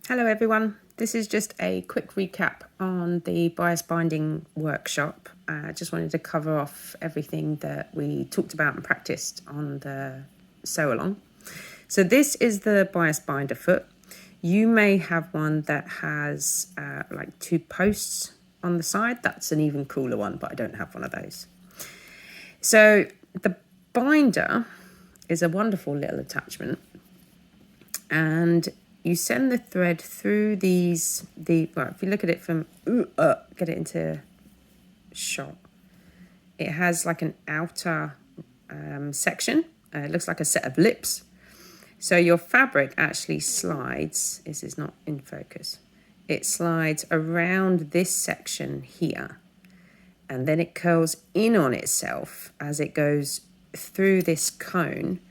Hello everyone, this is just a quick recap on the bias binding workshop. I just wanted to cover off everything that we talked about and practiced on the sew along. So this is the bias binder foot. You may have one that has like two posts on the side. That's an even cooler one, but I don't have one of those. So the binder is a wonderful little attachment, and you send the thread through well, if you look at it from, get it into shot, it has like an outer section. It looks like a set of lips. So your fabric actually slides, this is not in focus, it slides around this section here, and then it curls in on itself as it goes through this cone,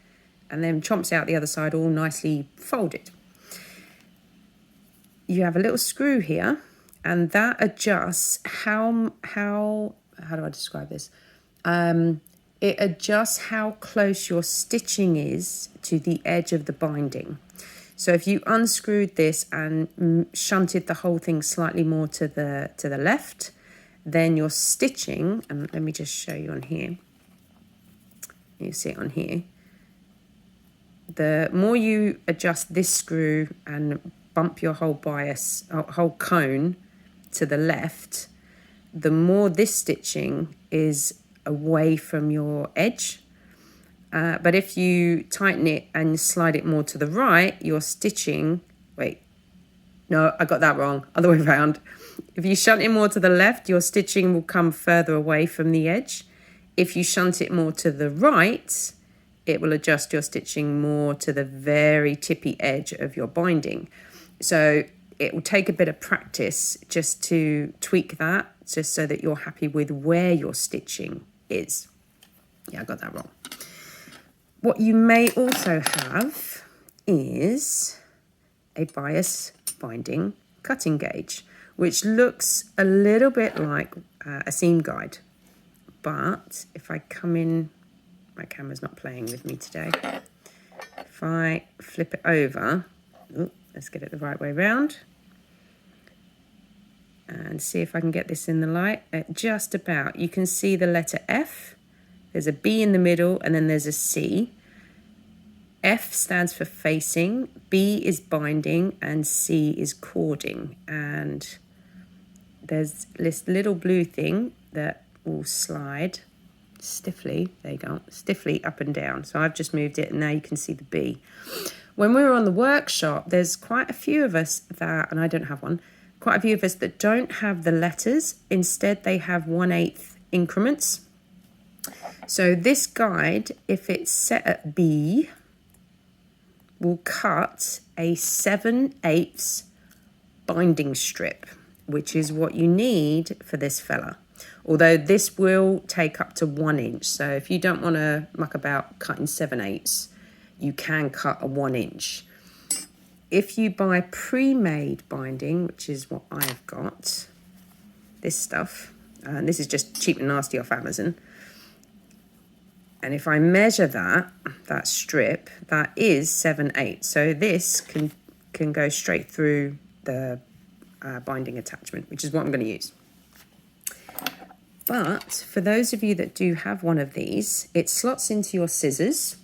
and then chomps out the other side all nicely folded. You have a little screw here, and that adjusts how do I describe this? It adjusts how close your stitching is to the edge of the binding. So if you unscrewed this and shunted the whole thing slightly more to the left, then your stitching, and let me just show you on here. You see it on here. The more you adjust this screw and bump your whole cone to the left, the more this stitching is away from your edge. But if you tighten it and slide it more to the right, your stitching, no, I got that wrong, other way around. If you shunt it more to the left, your stitching will come further away from the edge. If you shunt it more to the right, it will adjust your stitching more to the very tippy edge of your binding. So it will take a bit of practice just to tweak that, just so that you're happy with where your stitching is. Yeah, I got that wrong. What you may also have is a bias binding cutting gauge, which looks a little bit like a seam guide. But if I come in, my camera's not playing with me today. If I flip it over, let's get it the right way around and see if I can get this in the light. Just about. You can see the letter F. There's a B in the middle, and then there's a C. F stands for facing, B is binding, and C is cording. And there's this little blue thing that will slide stiffly, there you go, stiffly up and down. So I've just moved it, and now you can see the B. When we were on the workshop, there's quite a few of us that, and I don't have one, quite a few of us that don't have the letters. Instead, they have 1/8 increments. So this guide, if it's set at B, will cut a 7/8 binding strip, which is what you need for this fella. Although this will take up to 1 inch. So if you don't want to muck about cutting 7/8, you can cut a 1 inch. If you buy pre-made binding, which is what I've got, this stuff, and this is just cheap and nasty off Amazon. And if I measure that strip, that is 7/8. So this can go straight through the binding attachment, which is what I'm going to use. But for those of you that do have one of these, it slots into your scissors.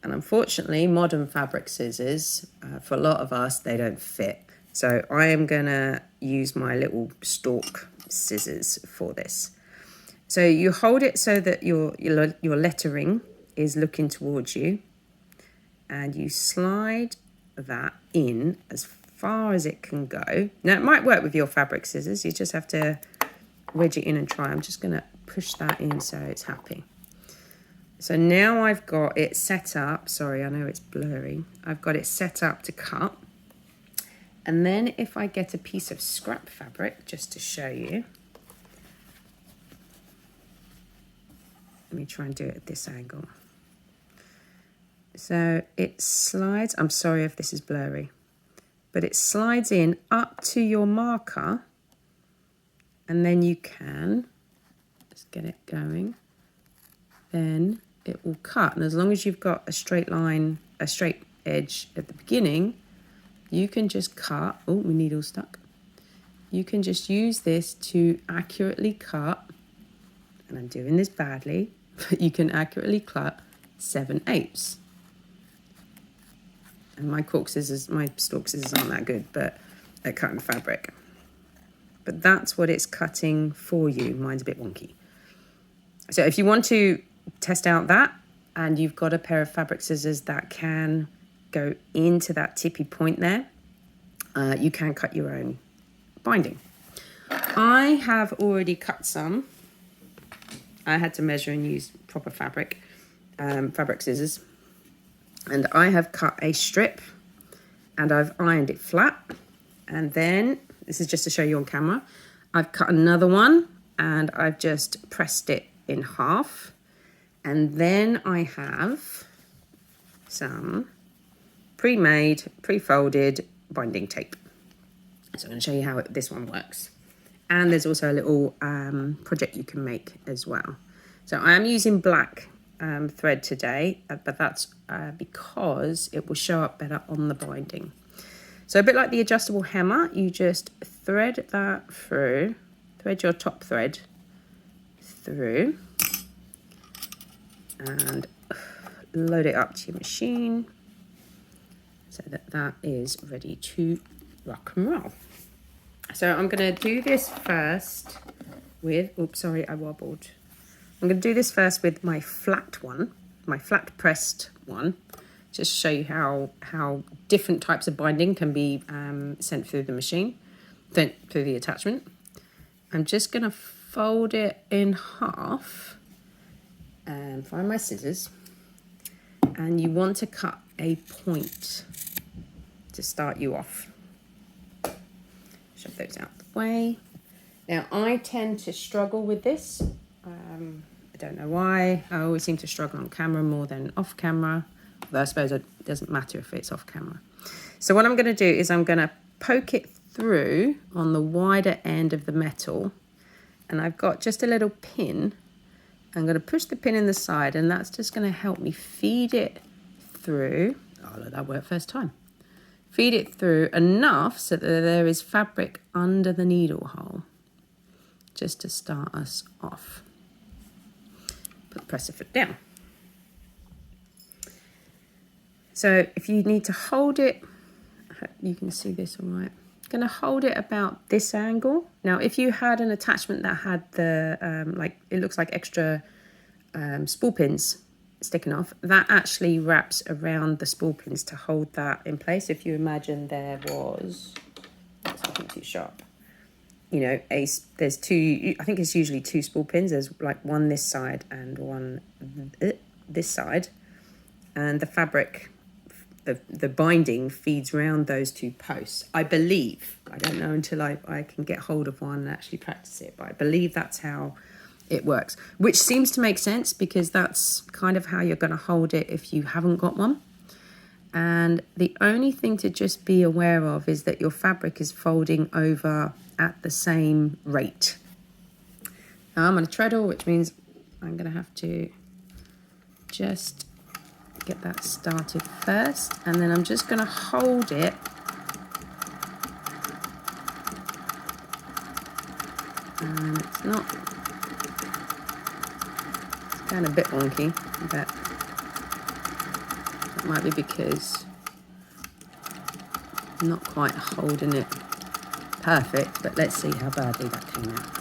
And unfortunately, modern fabric scissors, for a lot of us, they don't fit. So I am going to use my little stalk scissors for this. So you hold it so that your lettering is looking towards you, and you slide that in as far as it can go. Now, it might work with your fabric scissors. You just have to wedge it in and try. I'm just going to push that in so it's happy. So now I've got it set up. Sorry, I know it's blurry. I've got it set up to cut. And then if I get a piece of scrap fabric, just to show you. Let me try and do it at this angle. So it slides, I'm sorry if this is blurry, but it slides in up to your marker, and then you can, let's get it going, then it will cut. And as long as you've got a straight line, a straight edge at the beginning, you can just cut. Oh, my needle's stuck. You can just use this to accurately cut, and I'm doing this badly, but you can accurately cut 7/8. And my cork scissors, my stalk scissors aren't that good, but at cutting fabric. But that's what it's cutting for you. Mine's a bit wonky. So if you want to test out that, and you've got a pair of fabric scissors that can go into that tippy point there, you can cut your own binding. I have already cut some. I had to measure and use proper fabric scissors. And I have cut a strip and I've ironed it flat. And then, this is just to show you on camera, I've cut another one and I've just pressed it in half. And then I have some pre-made, pre-folded binding tape. So I'm going to show you how this one works. And there's also a little project you can make as well. So I am using black thread today, but that's because it will show up better on the binding. So a bit like the adjustable hemmer, you just thread that through, thread your top thread through, and load it up to your machine so that that is ready to rock and roll. So I'm going to do this first with, oops, sorry, I wobbled. I'm going to do this first with my flat one, my flat pressed one, just to show you how different types of binding can be sent through the machine, then through the attachment. I'm just going to fold it in half and find my scissors. And you want to cut a point to start you off. Shove those out the way. Now, I tend to struggle with this. I don't know why. I always seem to struggle on camera more than off camera. Although I suppose it doesn't matter if it's off camera. So what I'm going to do is I'm going to poke it through on the wider end of the metal. And I've got just a little pin. I'm going to push the pin in the side, and that's just going to help me feed it through. Oh, look, that worked first time. Feed it through enough so that there is fabric under the needle hole, just to start us off. Put the presser foot down. So if you need to hold it, you can see this all right. I'm going to hold it about this angle. Now, if you had an attachment that had the, like, it looks like extra spool pins sticking off, that actually wraps around the spool pins to hold that in place. If you imagine there was, that's something too sharp. You know, there's two, I think it's usually two spool pins. There's like one this side and one this side. And the fabric, the binding feeds round those two posts. I believe, I don't know until I can get hold of one and actually practice it, but I believe that's how it works. Which seems to make sense because that's kind of how you're going to hold it if you haven't got one. And the only thing to just be aware of is that your fabric is folding over at the same rate. Now I'm on a treadle, which means I'm going to have to just get that started first, and then I'm just going to hold it and it's kind of a bit wonky, but that might be because I'm not quite holding it perfect, but let's see how badly that came out.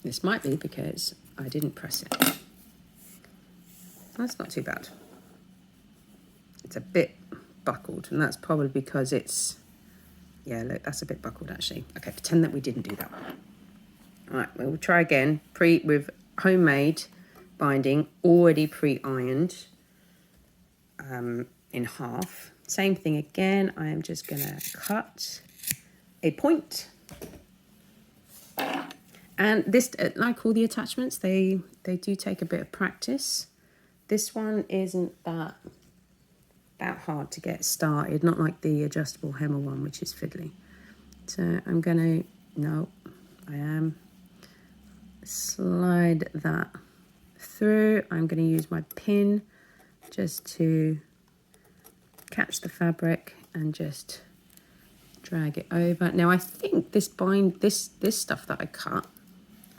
This might be because I didn't press it. That's not too bad. It's a bit buckled, and that's probably because it's, yeah, look, that's a bit buckled actually. Okay, pretend that we didn't do that. All right, we'll try again. With homemade binding, already pre-ironed in half. Same thing again. I am just going to cut a point. And this, like all the attachments, they do take a bit of practice. This one isn't that hard to get started, not like the adjustable hemmer one, which is fiddly. So I'm going to, no, I am, slide that through. I'm going to use my pin just to catch the fabric and just drag it over. Now I think this stuff that I cut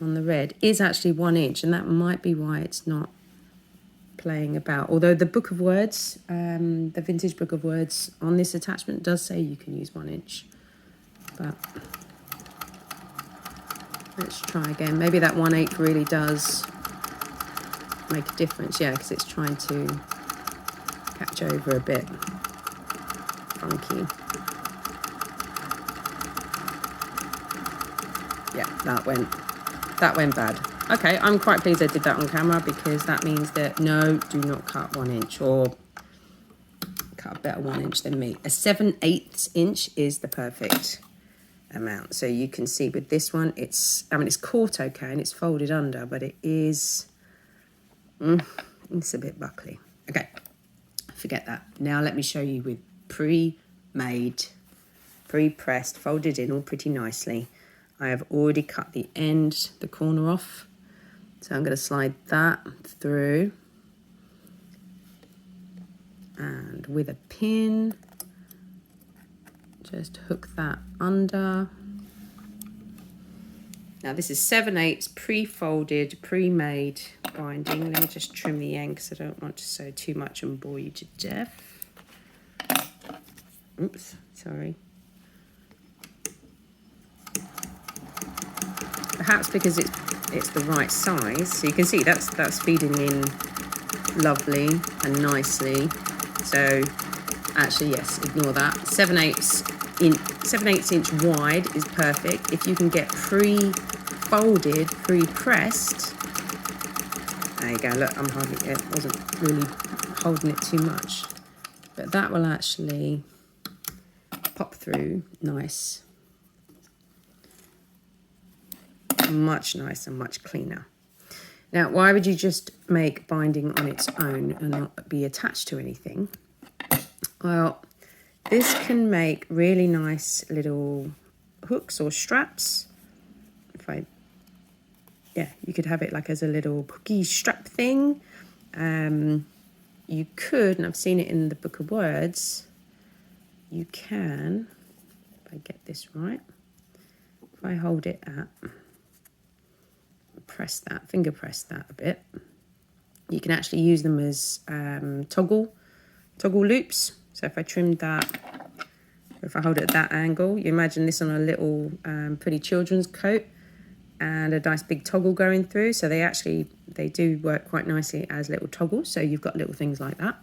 on the red is actually 1 inch, and that might be why it's not playing about. Although the book of words, the vintage book of words on this attachment does say you can use 1 inch. But let's try again. Maybe that 1/8 really does make a difference. Yeah, because it's trying to catch over a bit. Funky. Yeah, that went bad. Okay, I'm quite pleased I did that on camera, because that means that no, do not cut 1 inch, or cut a better 1 inch than me. A 7/8 inch is the perfect amount. So you can see with this one, it's caught okay and it's folded under, but it is, it's a bit buckly. Okay, forget that. Now let me show you with pre-made, pre-pressed, folded in all pretty nicely. I have already cut the end, the corner off. So I'm going to slide that through. And with a pin, just hook that under. Now this is 7/8 pre-folded, pre-made binding. Let me just trim the end because I don't want to sew too much and bore you to death. Oops, sorry. Perhaps because it's the right size, so you can see that's feeding in lovely and nicely. So actually, yes, ignore that. 7/8 inch wide is perfect. If you can get pre-folded, pre-pressed, there you go. Look, it wasn't really holding it too much, but that will actually pop through nice. Much nicer, much cleaner. Now, why would you just make binding on its own and not be attached to anything? Well, this can make really nice little hooks or straps. You could have it like as a little hooky strap thing. You could, and I've seen it in the book of words, you can, if I get this right, if I hold it at, finger press that a bit, you can actually use them as toggle loops. So if I trimmed that, if I hold it at that angle, you imagine this on a little pretty children's coat and a nice big toggle going through. So they do work quite nicely as little toggles. So you've got little things like that.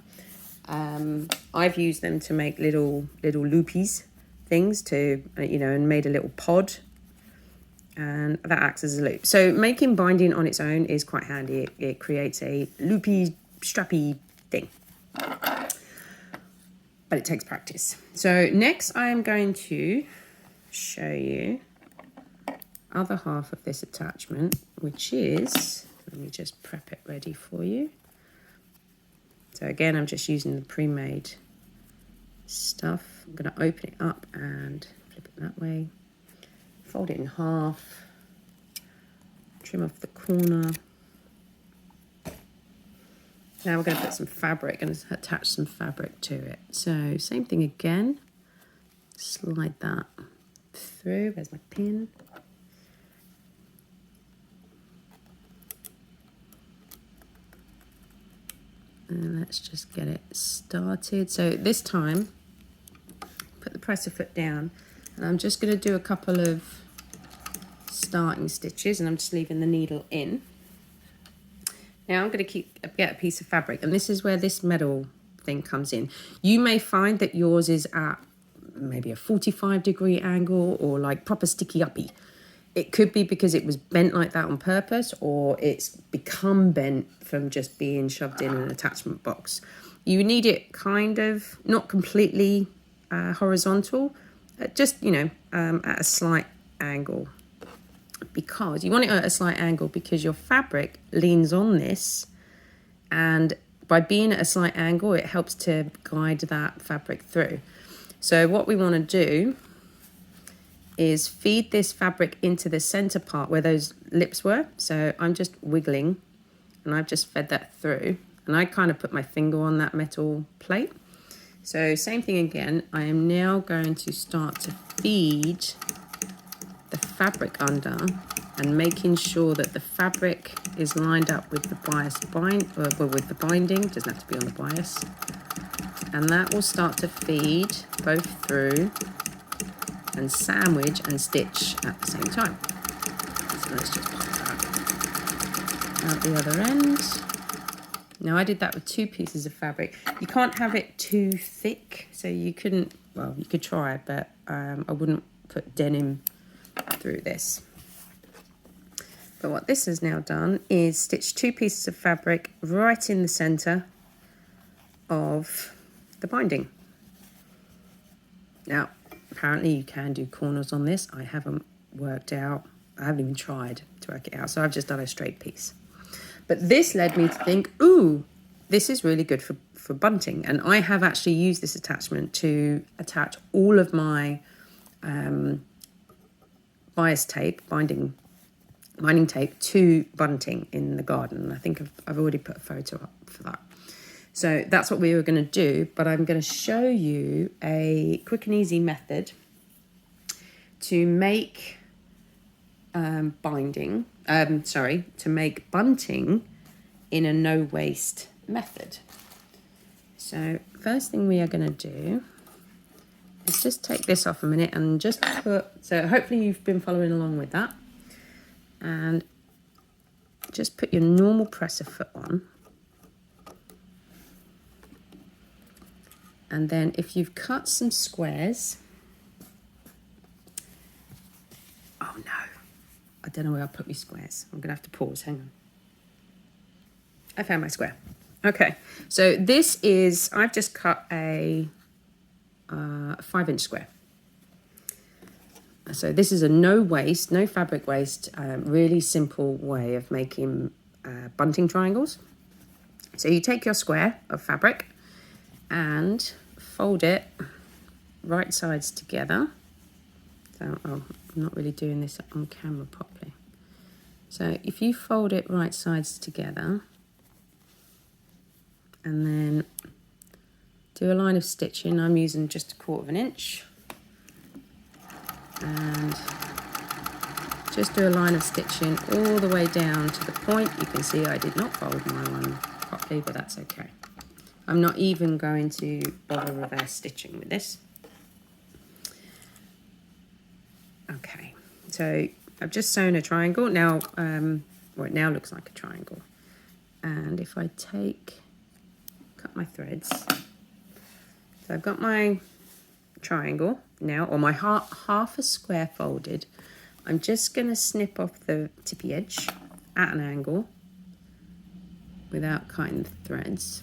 I've used them to make little loopies things to, and made a little pod, and that acts as a loop. So making binding on its own is quite handy. It creates a loopy, strappy thing. But it takes practice. So next I am going to show you other half of this attachment, which is, let me just prep it ready for you. So again, I'm just using the pre-made stuff. I'm going to open it up and flip it that way. Fold it in half, trim off the corner. Now we're going to put some fabric and attach some fabric to it. So same thing again, slide that through. There's my pin. And let's just get it started. So this time, put the presser foot down, and I'm just going to do a couple of starting stitches, and I'm just leaving the needle in. Now I'm going to get a piece of fabric, and this is where this metal thing comes in. You may find that yours is at maybe a 45-degree angle or like proper sticky uppy. It could be because it was bent like that on purpose, or it's become bent from just being shoved in an attachment box. You need it kind of not completely horizontal, just, at a slight angle. Because you want it at a slight angle because your fabric leans on this, and by being at a slight angle, it helps to guide that fabric through. So what we want to do is feed this fabric into the center part where those lips were. So I'm just wiggling, and I've just fed that through, And I kind of put my finger on that metal plate. So same thing again, I am now going to start to feed the fabric under and making sure that the fabric is lined up with the with the binding, it doesn't have to be on the bias. And that will start to feed both through and sandwich and stitch at the same time. So let's just pop that out the other end. Now I did that with 2 pieces of fabric. You can't have it too thick, so you couldn't, well, you could try, but I wouldn't put denim through this. But what this has now done is stitch 2 pieces of fabric right in the center of the binding. Now, apparently you can do corners on this. I haven't worked out, I haven't even tried to work it out, so I've just done a straight piece. But this led me to think, ooh, this is really good for bunting. And I have actually used this attachment to attach all of my bias tape, binding tape to bunting in the garden. I think I've already put a photo up for that. So that's what we were going to do, but I'm going to show you a quick and easy method to make to make bunting in a no waste method. So first thing we are going to do is just take this off a minute and just put, so hopefully you've been following along with that, and just put your normal presser foot on. And then if you've cut some squares, oh no, I don't know where I put my squares. I'm gonna have to pause, hang on. I found my square. Okay, so this is, I've just cut a 5-inch square. So this is a no waste, no fabric waste, really simple way of making bunting triangles. So you take your square of fabric and fold it right sides together. So I'm not really doing this on camera properly. So if you fold it right sides together and then do a line of stitching, I'm using just 1/4 inch, and just do a line of stitching all the way down to the point. You can see I did not fold my one properly, but that's okay. I'm not even going to bother reverse stitching with this. Okay, so I've just sewn a triangle. Now, well, it now looks like a triangle. And if I cut my threads. So I've got my triangle now, or my half a square folded. I'm just going to snip off the tippy edge at an angle without cutting the threads.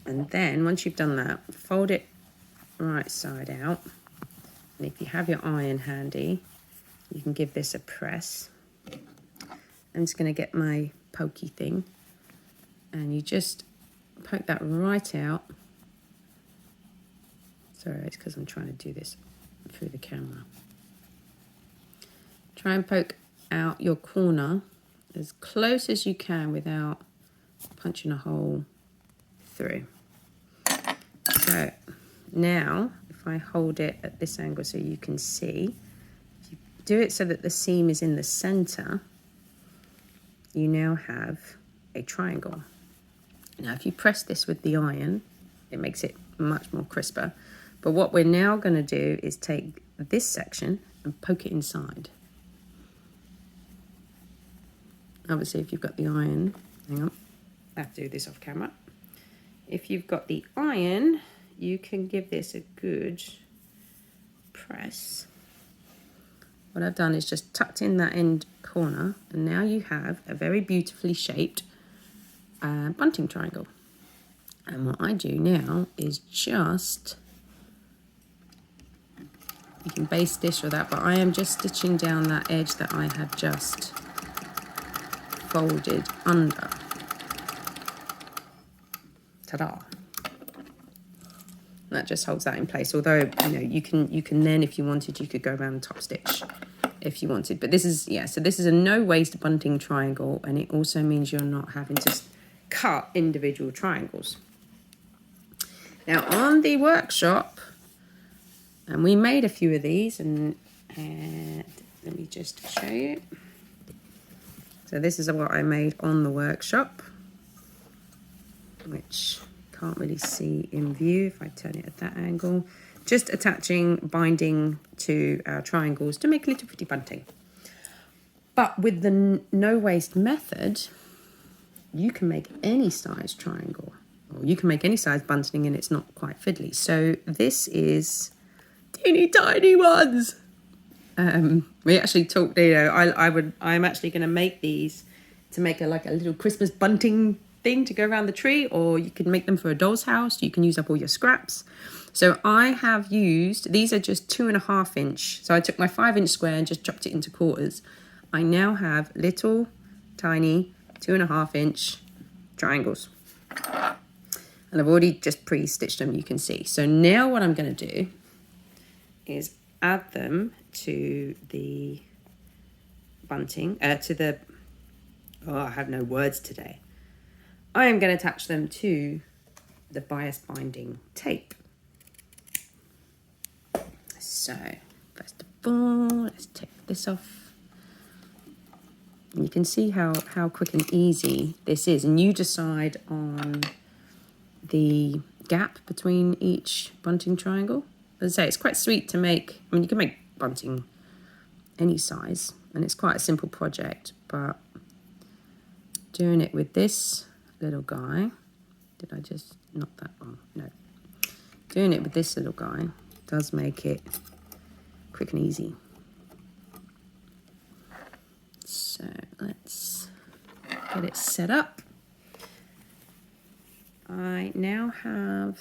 And then once you've done that, fold it right side out. And if you have your iron handy, you can give this a press. I'm just going to get my pokey thing, and you just poke that right out. Sorry, it's because I'm trying to do this through the camera. Try and poke out your corner as close as you can without punching a hole through. So now, if I hold it at this angle so you can see, if you do it so that the seam is in the center, you now have a triangle. Now, if you press this with the iron, it makes it much more crisper. But what we're now going to do is take this section and poke it inside. Obviously, if you've got the iron, hang on, I have to do this off camera. If you've got the iron, you can give this a good press. What I've done is just tucked in that end corner, and now you have a very beautifully shaped bunting triangle. And what I do now is just, you can base stitch or that, but I am just stitching down that edge that I have just folded under. Ta-da! That just holds that in place. Although, you know, you can then, if you wanted, you could go around and top stitch if you wanted. But this is, yeah, so this is a no waste bunting triangle, and it also means you're not having to cut individual triangles. Now on the workshop, and we made a few of these, and let me just show you. So this is what I made on the workshop, which can't really see in view if I turn it at that angle. Just attaching binding to our triangles to make a little pretty bunting. But with the no waste method, you can make any size triangle, or you can make any size bunting and it's not quite fiddly. So this is teeny tiny ones. We actually talked, you know, I'm actually going to make these to make like a little Christmas bunting thing to go around the tree, or you can make them for a doll's house. You can use up all your scraps. So I have used, these are just 2.5 inch. So I took my 5-inch square and just chopped it into quarters. I now have little tiny 2.5 inch triangles. And I've already just pre-stitched them, you can see. So now what I'm going to do is add them to the bunting, I have no words today. I am going to attach them to the bias binding tape. So first of all, let's take this off. And you can see how quick and easy this is, and you decide on the gap between each bunting triangle. As I say, it's quite sweet to make. I mean, you can make bunting any size, and it's quite a simple project, but doing it with this little guy, did I just knock that on? No. Doing it with this little guy does make it quick and easy. So let's get it set up. I now have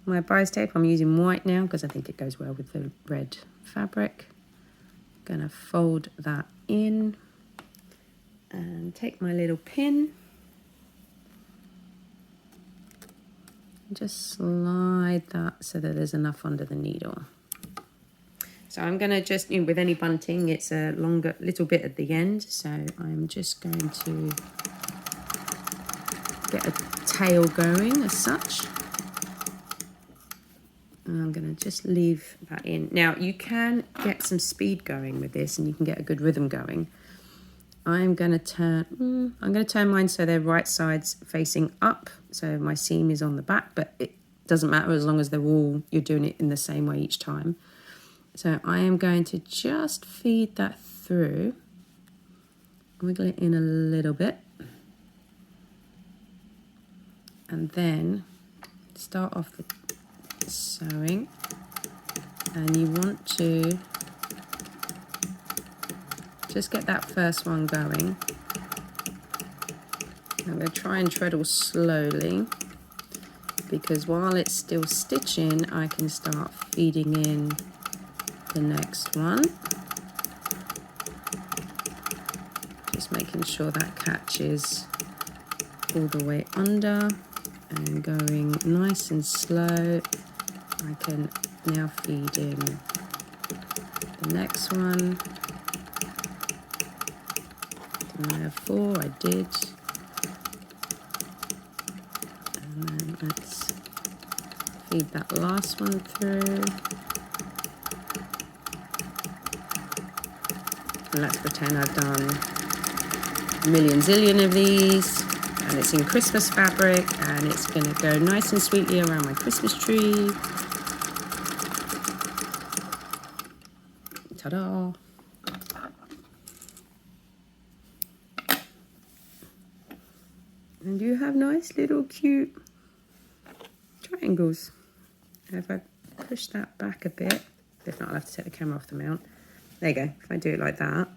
my bias tape. I'm using white now because I think it goes well with the red fabric. I'm gonna fold that in and take my little pin and just slide that so that there's enough under the needle. So I'm gonna just, with any bunting, it's a longer little bit at the end. So I'm just going to get a tail going as such. And I'm going to just leave that in. Now you can get some speed going with this, and you can get a good rhythm going. I'm going to turn mine so they're right sides facing up. So my seam is on the back, but it doesn't matter as long as you're doing it in the same way each time. So I am going to just feed that through, wiggle it in a little bit, and then start off the sewing, and you want to just get that first one going. I'm going to try and treadle slowly, because while it's still stitching, I can start feeding in the next one. Just making sure that catches all the way under, and going nice and slow. I can now feed in the next one. Didn't I have 4? I did. And then let's feed that last one through. And let's pretend I've done a million zillion of these, and it's in Christmas fabric, and it's going to go nice and sweetly around my Christmas tree. Ta-da! And you have nice little cute triangles. And if I push that back a bit, if not I'll have to take the camera off the mount. There you go. If I do it like that,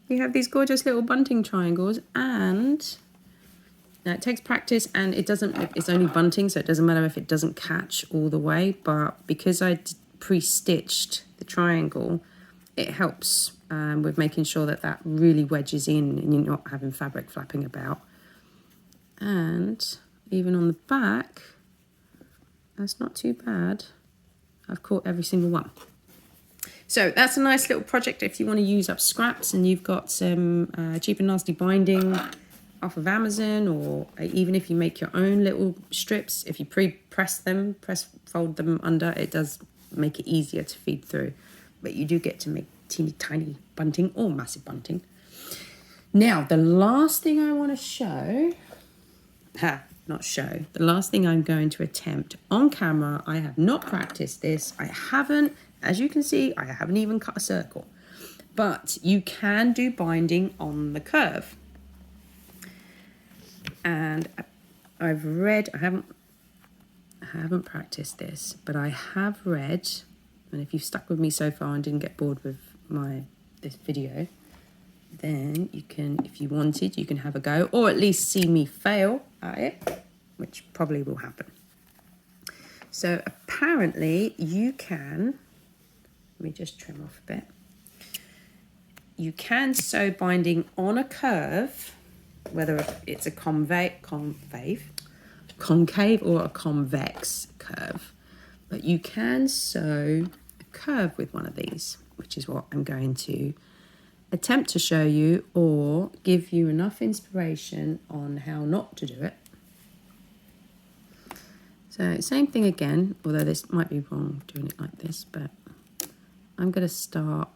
you have these gorgeous little bunting triangles. And now it takes practice, and it's only bunting, so it doesn't matter if it doesn't catch all the way, but because I pre-stitched the triangle, it helps with making sure that really wedges in and you're not having fabric flapping about. And even on the back, that's not too bad. I've caught every single one. So that's a nice little project if you want to use up scraps and you've got some cheap and nasty binding off of Amazon, or even if you make your own little strips, if you pre-press them, fold them under, it does make it easier to feed through. But you do get to make teeny tiny bunting or massive bunting. Now, the last thing I want to show, the last thing I'm going to attempt on camera, I have not practiced this. I haven't, as you can see, I haven't even cut a circle. But you can do binding on the curve. And I've read, I haven't practiced this, but I have read, and if you've stuck with me so far and didn't get bored with this video, then you can, if you wanted, you can have a go, or at least see me fail at it, which probably will happen. So apparently you can, let me just trim off a bit. You can sew binding on a curve, whether it's a concave or a convex curve, but you can sew a curve with one of these, which is what I'm going to attempt to show you, or give you enough inspiration on how not to do it. So same thing again, although this might be wrong doing it like this, but I'm going to start.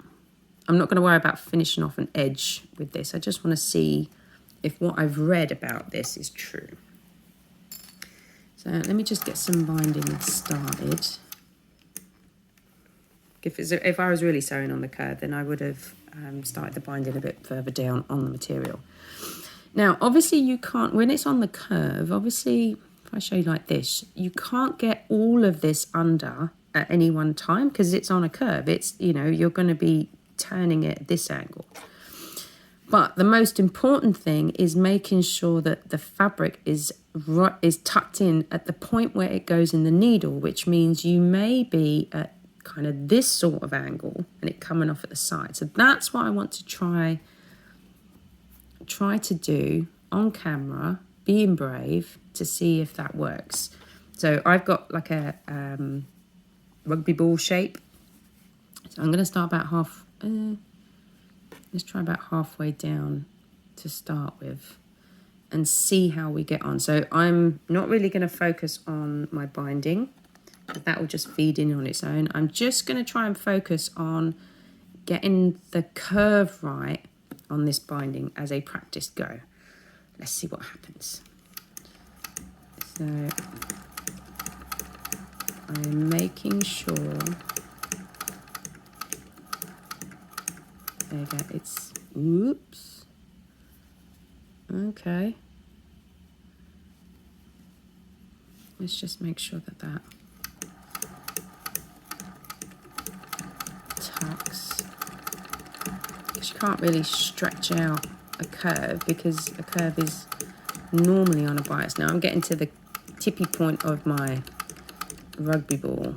I'm not going to worry about finishing off an edge with this. I just want to see if what I've read about this is true. So let me just get some binding started. If I was really sewing on the curve, then I would have started the binding a bit further down on the material. Now, obviously you can't, when it's on the curve, obviously, if I show you like this, you can't get all of this under at any one time because it's on a curve. It's, you know, you're going to be turning it at this angle. But the most important thing is making sure that the fabric is tucked in at the point where it goes in the needle, which means you may be at kind of this sort of angle and it coming off at the side. So that's what I want to try to do on camera, being brave, to see if that works. So I've got like a rugby ball shape. So I'm going to start about let's try about halfway down to start with and see how we get on. So I'm not really going to focus on my binding, because that will just feed in on its own. I'm just going to try and focus on getting the curve right on this binding as a practice go. Let's see what happens. So I'm making sure, there you go, it's, oops, okay. Let's just make sure that that tucks, because you can't really stretch out a curve because a curve is normally on a bias. Now I'm getting to the tippy point of my rugby ball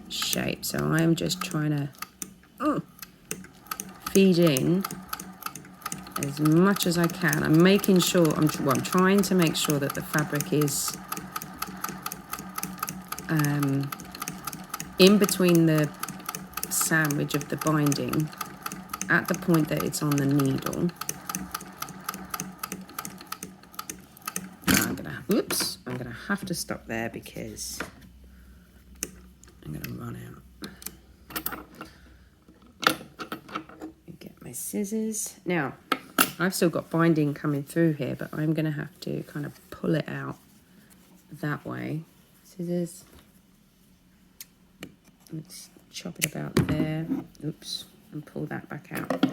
shape, so I am just trying to feed in as much as I can. I'm making sure, I'm trying to make sure that the fabric is in between the sandwich of the binding at the point that it's on the needle. I'm gonna have to stop there because I'm gonna run out. Get my scissors. Now, I've still got binding coming through here, but I'm gonna have to kind of pull it out that way. Scissors. Let's chop it about there. Oops, and pull that back out.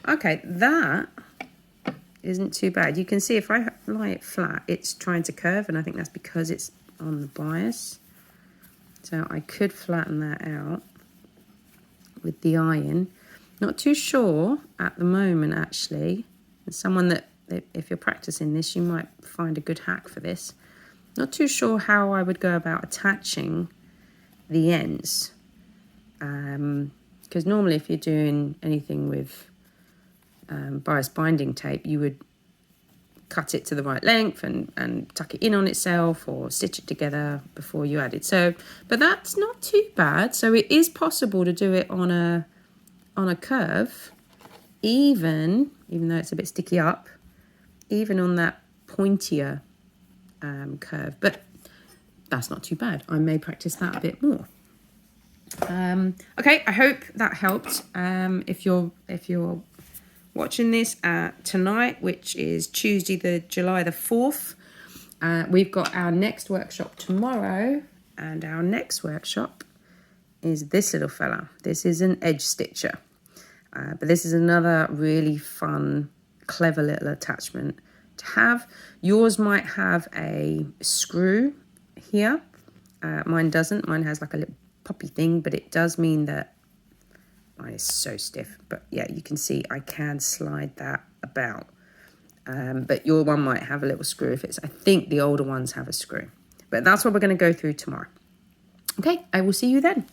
Okay, that isn't too bad. You can see if I lie it flat, it's trying to curve, and I think that's because it's on the bias. So I could flatten that out with the iron. Not too sure at the moment, actually. As someone that, if you're practicing this, you might find a good hack for this. Not too sure how I would go about attaching the ends. Because normally if you're doing anything with bias binding tape, you would cut it to the right length and tuck it in on itself or stitch it together before you add it. So, but that's not too bad. So it is possible to do it on a curve, even though it's a bit sticky up. even on that pointier curve, but that's not too bad. I may practice that a bit more. Okay, I hope that helped. If you're watching this tonight, which is Tuesday, July the 4th, we've got our next workshop tomorrow, and our next workshop is this little fella. This is an edge stitcher, but this is another really fun, clever little attachment to have. Yours might have a screw here. Mine doesn't. Mine has like a little poppy thing, but it does mean that mine is so stiff. But yeah, you can see I can slide that about. But your one might have a little screw if it's, I think the older ones have a screw. But that's what we're going to go through tomorrow. Okay, I will see you then.